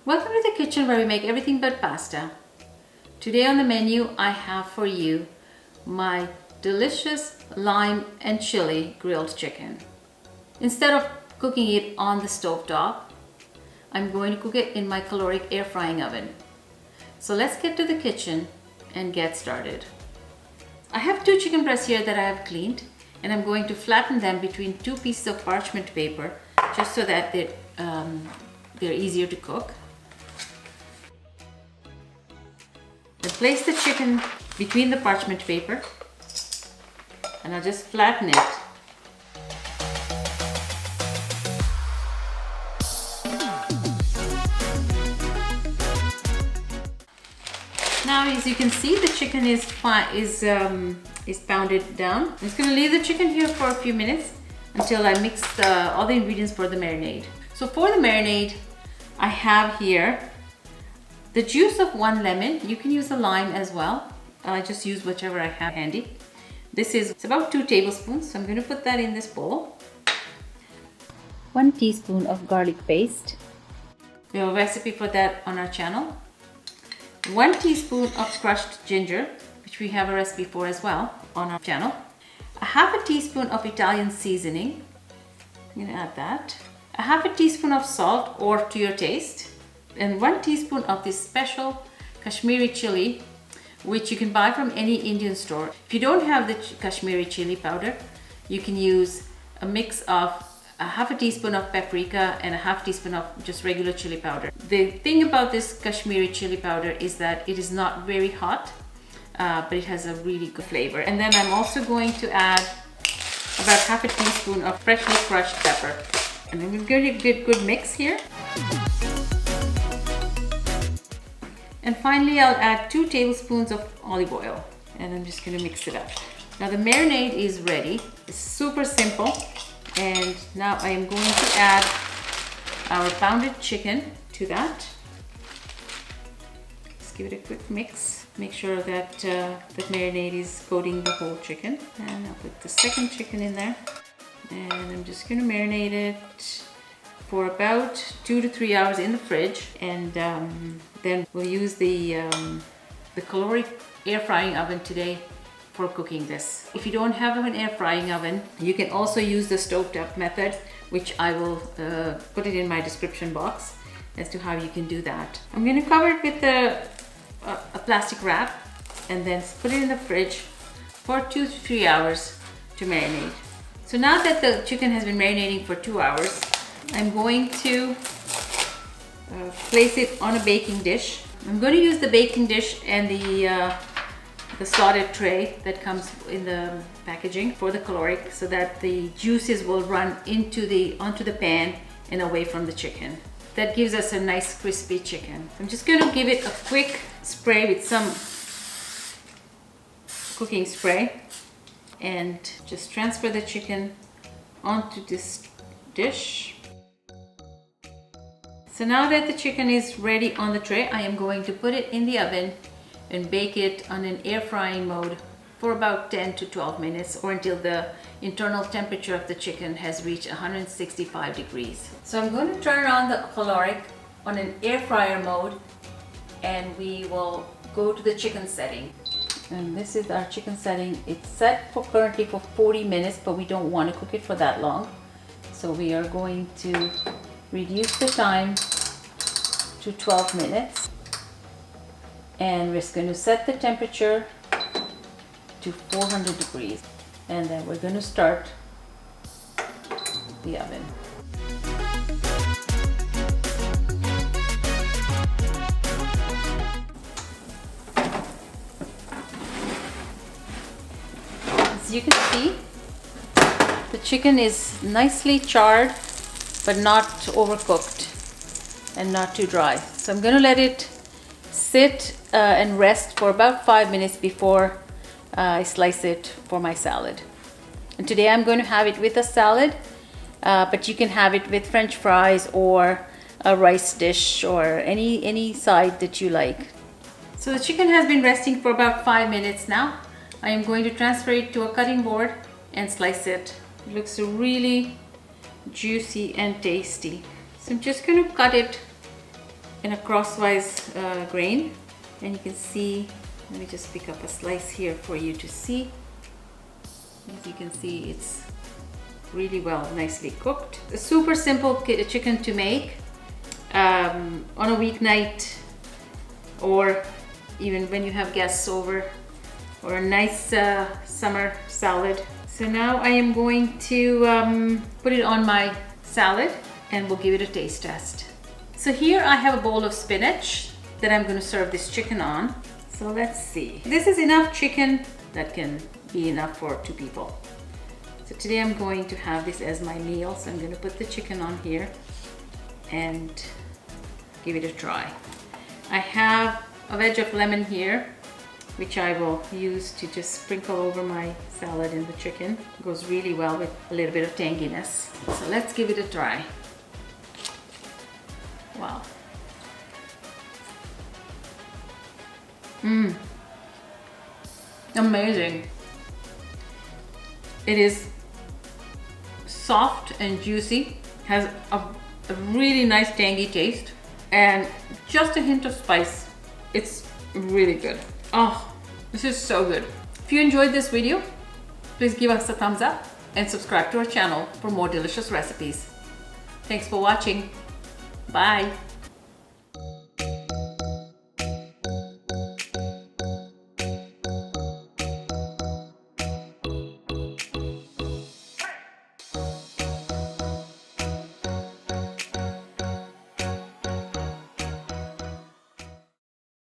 Welcome to the kitchen where we make everything but pasta. Today on the menu I have for you my delicious lime and chili grilled chicken. Instead of cooking it on the stove top, I'm going to cook it in my Kalorik air frying oven. So let's get to the kitchen and get started. I have 2 chicken breasts here that I have cleaned, and I'm going to flatten them between 2 pieces of parchment paper just so that they're easier to cook. I'll place the chicken between the parchment paper and I'll just flatten it. Now, as you can see, the chicken is pounded down. I'm just going to leave the chicken here for a few minutes until I mix all the ingredients for the marinade. So for the marinade, I have here the juice of 1 lemon. You can use a lime as well. I just use whichever I have handy. It's about 2 tablespoons, so I'm going to put that in this bowl. 1 teaspoon of garlic paste. We have a recipe for that on our channel. 1 teaspoon of crushed ginger, which we have a recipe for as well on our channel. A half a teaspoon of Italian seasoning. I'm going to add that. A half a teaspoon of salt or to your taste. And 1 teaspoon of this special Kashmiri chili, which you can buy from any Indian store. If you don't have the Kashmiri chili powder, you can use a mix of a half a teaspoon of paprika and a half teaspoon of just regular chili powder. The thing about this Kashmiri chili powder is that it is not very hot, but it has a really good flavor. And then I'm also going to add about half a teaspoon of freshly crushed pepper. And I'm going to get a good mix here. And finally, I'll add 2 tablespoons of olive oil, and I'm just going to mix it up. Now the marinade is ready. It's super simple. And now I am going to add our pounded chicken to that. Just give it a quick mix. Make sure that the marinade is coating the whole chicken. And I'll put the second chicken in there. And I'm just going to marinate it for about 2 to 3 hours in the fridge, and then we'll use the Kalorik air frying oven today for cooking this. If you don't have an air frying oven, you can also use the stovetop method, which I will put it in my description box as to how you can do that. I'm going to cover it with a plastic wrap and then put it in the fridge for 2 to 3 hours to marinate. So now that the chicken has been marinating for 2 hours, I'm going to place it on a baking dish. I'm going to use the baking dish and the slotted tray that comes in the packaging for the Kalorik, so that the juices will run onto the pan and away from the chicken. That gives us a nice crispy chicken. I'm just going to give it a quick spray with some cooking spray and just transfer the chicken onto this dish. So now that the chicken is ready on the tray, I am going to put it in the oven and bake it on an air frying mode for about 10 to 12 minutes, or until the internal temperature of the chicken has reached 165 degrees. So I'm going to turn on the Kalorik on an air fryer mode, and we will go to the chicken setting. And this is our chicken setting. It's set currently for 40 minutes, but we don't want to cook it for that long. So we are going to reduce the time to 12 minutes. And we're going to set the temperature to 400 degrees. And then we're going to start the oven. As you can see, the chicken is nicely charred, but not overcooked and not too dry. So I'm going to let it sit and rest for about 5 minutes before I slice it for my salad. And today I'm going to have it with a salad, but you can have it with French fries or a rice dish or any side that you like. So the chicken has been resting for about 5 minutes now. I am going to transfer it to a cutting board and slice it. It looks really juicy and tasty. So I'm just going to cut it in a crosswise grain, and you can see, let me just pick up a slice here for you to see. As you can see, it's really well, nicely cooked. A super simple chicken to make on a weeknight, or even when you have guests over, or a nice summer salad. So now I am going to put it on my salad and we'll give it a taste test. So here I have a bowl of spinach that I'm going to serve this chicken on. So let's see. This is enough chicken that can be enough for 2 people. So today I'm going to have this as my meal. So I'm going to put the chicken on here and give it a try. I have a wedge of lemon here, which I will use to just sprinkle over my salad and the chicken. It goes really well with a little bit of tanginess. So let's give it a try. Wow. Amazing. It is soft and juicy, has a really nice tangy taste, and just a hint of spice. It's really good. Oh, this is so good. If you enjoyed this video, please give us a thumbs up and subscribe to our channel for more delicious recipes. Thanks for watching. Bye.